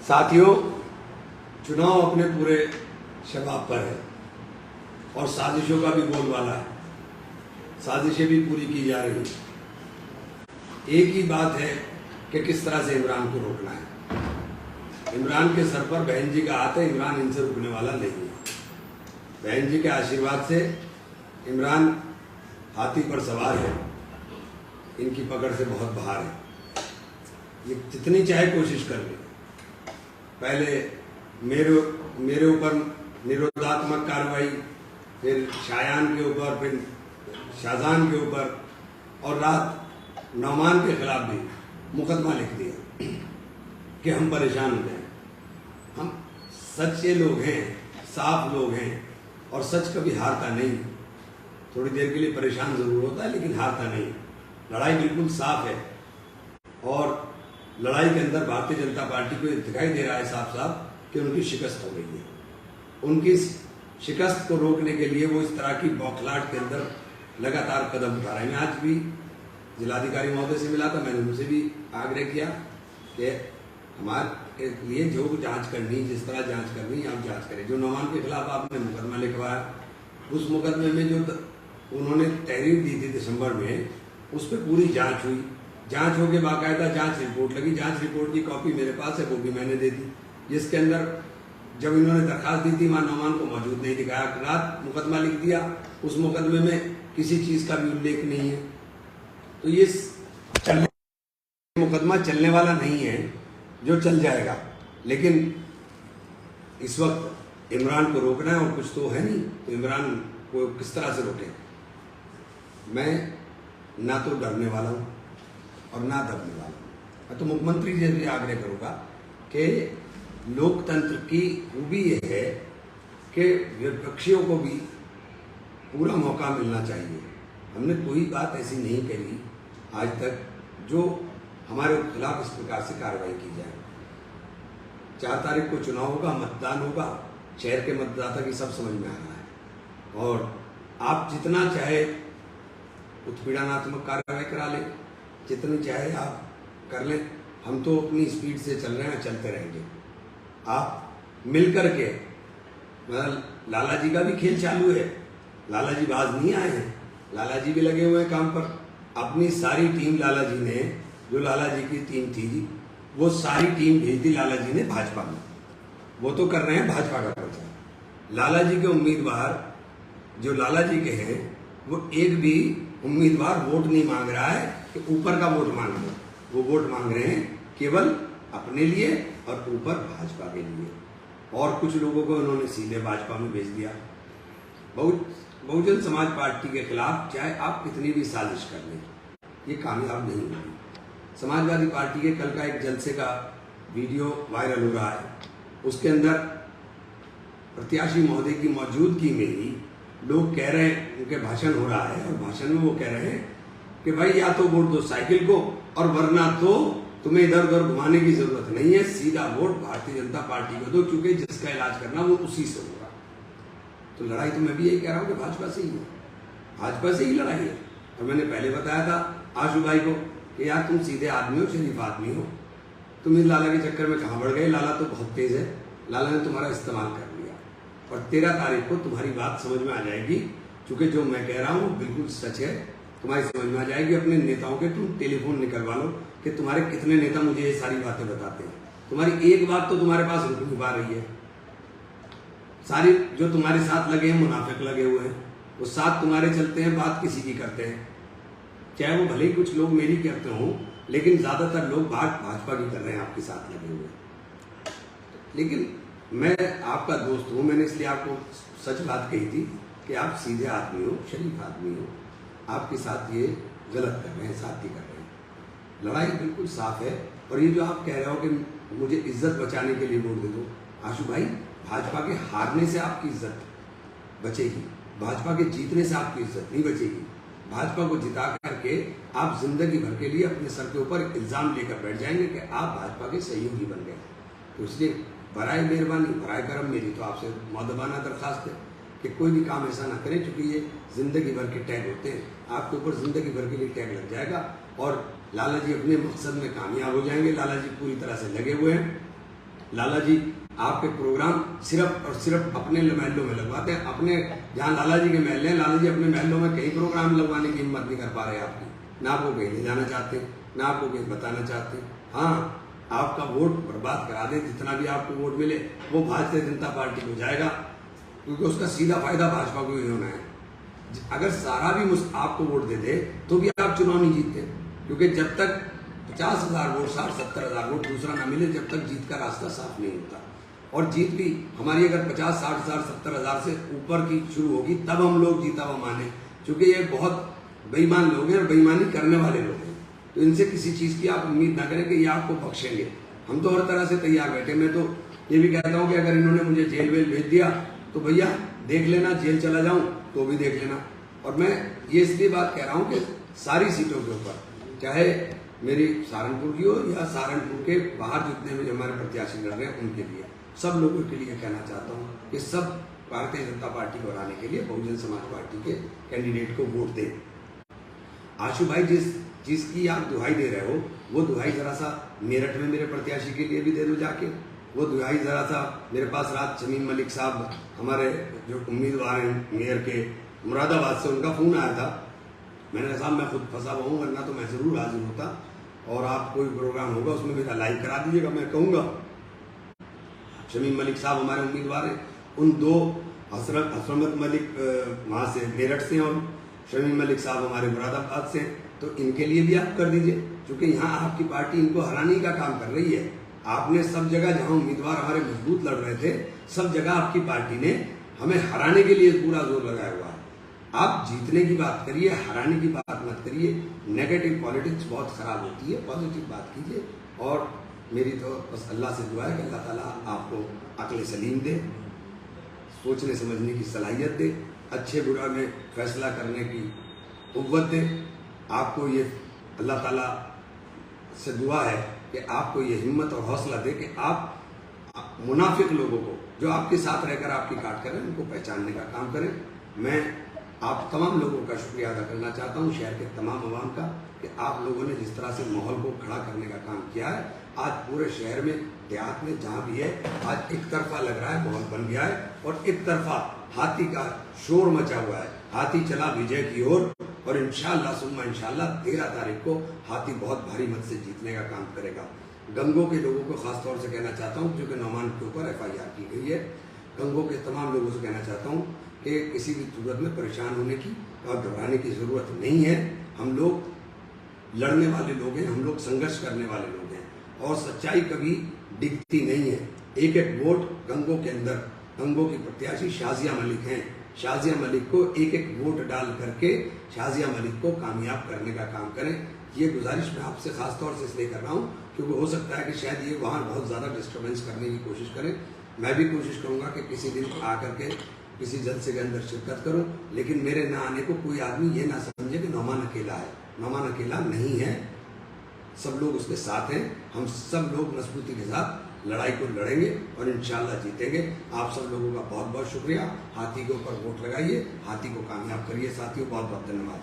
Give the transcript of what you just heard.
साथियों, चुनाव अपने पूरे शबाब पर है और साजिशों का भी बोलबाला है। साजिशें भी पूरी की जा रही हैं। एक ही बात है कि किस तरह से इमरान को रोकना है। इमरान के सर पर बहन जी का हाथ है। इमरान इनसे रुकने वाला नहीं है। बहन जी के आशीर्वाद से इमरान हाथी पर सवार है। इनकी पकड़ से बहुत बाहर है। ये जितनी चाहे कोशिश कर ले। पहले मेरे ऊपर निरोधात्मक कार्रवाई, फिर शायान के ऊपर, फिर शाहजहान के ऊपर, और रात नौमान के खिलाफ भी मुकदमा लिख दिया कि हम परेशान हो गए। हम सच्चे लोग हैं, साफ लोग हैं, और सच कभी हारता नहीं। थोड़ी देर के लिए परेशान जरूर होता है लेकिन हारता नहीं। लड़ाई बिल्कुल साफ है और लड़ाई के अंदर भारतीय जनता पार्टी को दिखाई दे रहा है साफ साफ कि उनकी शिकस्त हो गई है। उनकी शिकस्त को रोकने के लिए वो इस तरह की बौखलाहट के अंदर लगातार कदम उठा रहे हैं। मैं आज भी जिलाधिकारी महोदय से मिला था। मैंने उनसे भी आग्रह किया कि हमारे लिए जो जांच करनी, जिस तरह जांच करनी आप जांच करें। जो नौमान के खिलाफ आपने मुकदमा लिखवाया, उस मुकदमे में जो उन्होंने तहरीर दी थी दिसंबर में, उस पर पूरी जांच हुई। जांच होके बाकायदा जांच रिपोर्ट लगी। जांच रिपोर्ट की कॉपी मेरे पास है, वो भी मैंने दे दी, जिसके अंदर जब इन्होंने दरखास्त दी थी वहां नौमान को मौजूद नहीं दिखाया। रात मुकदमा लिख दिया, उस मुकदमे में किसी चीज का भी उल्लेख नहीं है। तो ये मुकदमा चलने वाला नहीं है, जो चल जाएगा। लेकिन इस वक्त इमरान को रोकना है और कुछ तो है नहीं, तो इमरान को किस तरह से रोके। मैं ना तो डरने वाला हूं और ना दबने वाला हूं। मैं तो मुख्यमंत्री जी से आग्रह करूंगा कि लोकतंत्र की खूबी यह है कि विपक्षियों को भी पूरा मौका मिलना चाहिए। हमने कोई बात ऐसी नहीं करी आज तक जो हमारे खिलाफ इस प्रकार से कार्रवाई की जाए। 4 तारीख को चुनाव होगा, मतदान होगा, शहर के मतदाता की सब समझ में आ रहा है। और आप जितना चाहे उत्पीड़नात्मक कार्रवाई करा लें, जितनी चाहे आप कर लें, हम तो अपनी स्पीड से चल रहे हैं, चलते रहेंगे। आप मिल करके, मतलब लाला जी का भी खेल चालू है। लाला जी बाज नहीं आए हैं, लाला जी भी लगे हुए हैं काम पर। अपनी सारी टीम लाला जी ने, जो लाला जी की टीम थी जी, वो सारी टीम भेज दी लाला जी ने भाजपा में। वो तो कर रहे हैं भाजपा का प्रचार। लाला जी के उम्मीदवार जो लाला जी के हैं, वो एक भी उम्मीदवार वोट नहीं मांग रहा है कि ऊपर का वोट मांग रहे हैं। वो वोट मांग रहे हैं केवल अपने लिए और ऊपर भाजपा के लिए। और कुछ लोगों को उन्होंने सीधे भाजपा में भेज दिया। बहुजन समाज पार्टी के खिलाफ चाहे आप कितनी भी साजिश कर लें, ये कामयाब नहीं होगी। समाजवादी पार्टी के कल का एक जलसे का वीडियो वायरल हो रहा है। उसके अंदर प्रत्याशी महोदय की मौजूदगी में ही लोग कह रहे हैं, उनके भाषण हो रहा है और भाषण में वो कह रहे हैं कि भाई या तो वोट दो साइकिल को, और वरना तो तुम्हें इधर उधर घुमाने की जरूरत नहीं है, सीधा वोट भारतीय जनता पार्टी को दो, क्योंकि जिसका इलाज करना वो उसी से होगा। तो लड़ाई तो मैं भी यही कह रहा हूं कि भाजपा से ही है, भाजपा से ही लड़ाई है। और मैंने पहले बताया था आशु भाई को कि यार तुम सीधे आदमी हो, शरीफ आदमी हो, तुम इस लाला के चक्कर में कहां बढ़ गए। लाला तो बहुत तेज है, लाला ने तुम्हारा इस्तेमाल कर लिया। और 13 तारीख को तुम्हारी बात समझ में आ जाएगी, क्योंकि जो मैं कह रहा हूँ बिल्कुल सच है, तुम्हारी समझ में आ जाएगी। अपने नेताओं के तुम टेलीफोन निकलवा लो कि तुम्हारे कितने नेता मुझे ये सारी बातें बताते हैं। तुम्हारी एक बात तो तुम्हारे पास रुक नहीं पा रही है। सारी जो तुम्हारे साथ लगे हैं, मुनाफिक लगे हुए हैं, वो साथ तुम्हारे चलते हैं, बात किसी की करते हैं। चाहे वो भले ही कुछ लोग मेरी करते हों, लेकिन ज्यादातर लोग बात भाजपा की कर रहे हैं, आपके साथ लगे हुए। लेकिन मैं आपका दोस्त हूं, मैंने इसलिए आपको सच बात कही थी कि आप सीधे आदमी हो, शरीफ आदमी हो। आपके साथ ये गलत कर रहे हैं, साथी कर रहे हैं। लड़ाई बिल्कुल साफ है। और ये जो आप कह रहे हो कि मुझे इज्जत बचाने के लिए वोट दे दो, आशु भाई, भाजपा के हारने से आपकी इज्जत बचेगी, भाजपा के जीतने से आपकी इज्जत नहीं बचेगी। भाजपा को जिता करके आप जिंदगी भर के लिए अपने सर के ऊपर इल्जाम लेकर बैठ जाएंगे कि आप भाजपा के सहयोगी बन गए। तो इसलिए बराए मेहरबानी, बराए करम, मेरी तो आपसे मौदबाना दरखास्त है कि कोई भी काम ऐसा ना करें, क्योंकि ये जिंदगी भर के टैग होते हैं। आपके ऊपर जिंदगी भर के लिए टैग लग जाएगा और लाला जी अपने मकसद में कामयाब हो जाएंगे। लाला जी पूरी तरह से लगे हुए हैं लाला जी आपके प्रोग्राम सिर्फ और सिर्फ अपने महलों में लगवाते हैं। अपने जहाँ लाला जी के महल हैं, लाला जी अपने महलों में कई प्रोग्राम लगवाने की हिम्मत नहीं कर पा रहे आपकी, ना आपको कहीं ले जाना चाहते, ना आपको कहीं बताना चाहते। हाँ, आपका वोट बर्बाद करा दे, जितना भी आपको वोट मिले वो भारतीय जनता पार्टी को जाएगा, क्योंकि उसका सीधा फायदा भाजपा को ही होना है। अगर सारा भी आपको वोट दे दे तो भी आप चुनाव नहीं जीतते, क्योंकि जब तक 50,000 वोट 60-70,000 वोट दूसरा ना मिले, जब तक जीत का रास्ता साफ नहीं होता। और जीत भी हमारी अगर 50-60,000 70,000 से ऊपर की शुरू होगी तब हम लोग जीता हुआ माने, क्योंकि ये बहुत बेईमान लोग हैं और बेईमानी करने वाले लोग हैं। तो इनसे किसी चीज की आप उम्मीद ना करें कि ये आपको बख्शेंगे। हम तो हर तरह से तैयार बैठे। मैं तो ये भी कहता हूँ कि अगर इन्होंने मुझे जेल वेल भेज दिया तो भैया देख लेना, जेल चला जाऊं तो भी देख लेना। और मैं ये इसलिए बात कह रहा हूँ कि सारी सीटों के ऊपर, चाहे मेरी सहारनपुर की हो या सहारनपुर के बाहर जितने भी हमारे प्रत्याशी लड़ रहे हैं उनके लिए, सब लोगों के लिए कहना चाहता हूँ कि सब भारतीय जनता पार्टी को हराने के लिए बहुजन समाज पार्टी के कैंडिडेट को वोट दें। आशु भाई, जिस चीज की आप दुहाई दे रहे हो वो दुहाई जरा सा मेरठ में मेरे प्रत्याशी के लिए भी दे दो जाके। वो दुहाई जरा सा मेरे पास रात शमीम मलिक साहब हमारे जो उम्मीदवार हैं मेयर के मुरादाबाद से, उनका फोन आया था। मैंने कहा साहब मैं खुद फंसा हुआ हूँ, वरना तो मैं जरूर हाजिर होता, और आप कोई प्रोग्राम होगा उसमें मेरा लाइव करा दीजिएगा। मैं कहूँगा शमीम मलिक साहब हमारे उम्मीदवार हैं, उन दो हसरत मलिक वहाँ से मेरठ से और शमीम मलिक साहब हमारे मुरादाबाद से, तो इनके लिए भी आप कर दीजिए, क्योंकि यहाँ आपकी पार्टी इनको हराने का काम कर रही है। आपने सब जगह जहाँ उम्मीदवार हमारे मजबूत लड़ रहे थे, सब जगह आपकी पार्टी ने हमें हराने के लिए पूरा जोर लगाया हुआ है। आप जीतने की बात करिए, हराने की बात मत करिए। नेगेटिव पॉलिटिक्स बहुत खराब होती है, पॉजिटिव बात कीजिए। और मेरी तो बस अल्लाह से दुआ है कि अल्लाह ताला आपको अक्ल सलीम दे, सोचने समझने की सलाहियत दे, अच्छे बुरा में फैसला करने की कुव्वत दे। आपको ये अल्लाह ताला से दुआ है कि आपको ये हिम्मत और हौसला दे कि आप मुनाफिक लोगों को जो आपके साथ रहकर आपकी काट करें, उनको पहचानने का काम करें। मैं आप तमाम लोगों का शुक्रिया अदा करना चाहता हूँ, शहर के तमाम अवाम का, कि आप लोगों ने जिस तरह से माहौल को खड़ा करने का काम किया है। आज पूरे शहर में, देहात में, जहाँ भी है, आज एक तरफा लग रहा है, माहौल बन गया है, और एक तरफा हाथी का शोर मचा हुआ है। हाथी चला विजय की ओर, और इंशाअल्लाह सुम्मा इंशाअल्लाह 13 तारीख को हाथी बहुत भारी मत से जीतने का काम करेगा। गंगों के लोगों को खास तौर से कहना चाहता हूँ, क्योंकि नौमान के ऊपर FIR की गई है। गंगों के तमाम लोगों से कहना चाहता हूँ कि किसी भी सूरत में परेशान होने की और घबराने की जरूरत नहीं है। हम लोग लड़ने वाले लोग हैं, हम लोग संघर्ष करने वाले लोग हैं, और सच्चाई कभी दिखती नहीं है। एक एक वोट गंगों के अंदर, गंगों की प्रत्याशी शाजिया मलिक हैं। शाजिया मलिक को एक एक वोट डाल करके शाजिया मलिक को कामयाब करने का काम करें। ये गुजारिश मैं आपसे खास तौर से इसलिए कर रहा हूँ क्योंकि हो सकता है कि शायद ये वहाँ बहुत ज़्यादा डिस्टर्बेंस करने की कोशिश करें। मैं भी कोशिश करूँगा कि किसी दिन आकर के किसी जलसे के अंदर शिरकत करूँ, लेकिन मेरे न आने को कोई आदमी ये ना समझे कि नौमान अकेला है। नौमान अकेला नहीं है, सब लोग उसके साथ हैं। हम सब लोग मजबूती के साथ लड़ाई को लड़ेंगे और इंशाल्लाह जीतेंगे। आप सब लोगों का बहुत बहुत शुक्रिया। हाथी के ऊपर वोट लगाइए, हाथी को कामयाब करिए। साथियों, बहुत बहुत धन्यवाद।